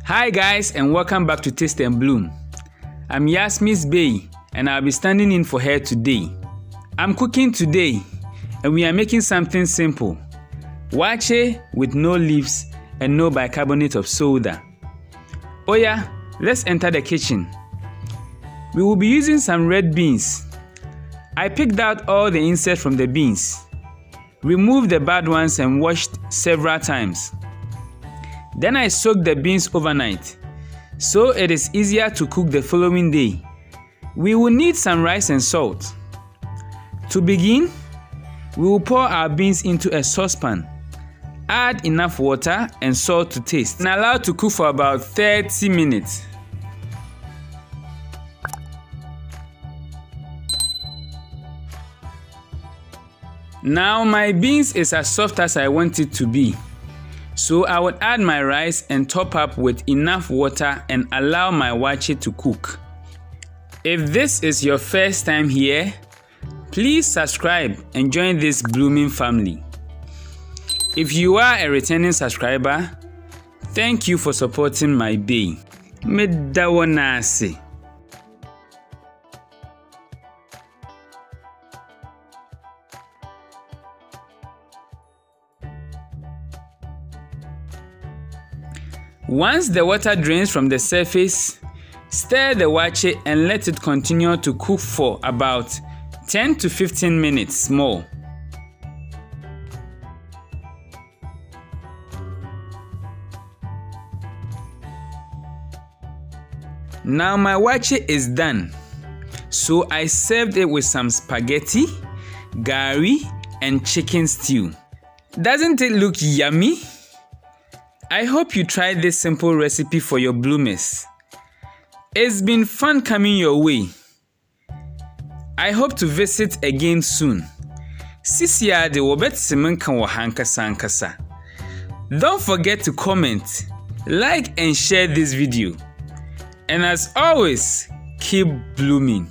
Hi guys, and welcome back to Taste and Bloom. I'm Yasmin's Bay and I'll be standing in for her today. I'm cooking today and we are making something simple. Waakye with no leaves and no bicarbonate of soda. Oh yeah, let's enter the kitchen. We will be using some red beans. I picked out all the insects from the beans, removed the bad ones and washed several times. Then I soaked the beans overnight, so it is easier to cook the following day. We will need some rice and salt. To begin, we will pour our beans into a saucepan. Add enough water and salt to taste and allow to cook for about 30 minutes. Now my beans is as soft as I want it to be. So I would add my rice and top up with enough water and allow my waakye to cook. If this is your first time here, please subscribe and join this blooming family. If you are a returning subscriber, thank you for supporting my bay. Medawanase. Once the water drains from the surface, stir the waakye and let it continue to cook for about 10 to 15 minutes more. Now my waakye is done, so I served it with some spaghetti, gari, and chicken stew. Doesn't it look yummy? I hope you tried this simple recipe for your bloomers. It's been fun coming your way. I hope to visit again soon. Sisia de wobet simenka wa hankasa. Don't forget to comment, like and share this video. And as always, keep blooming.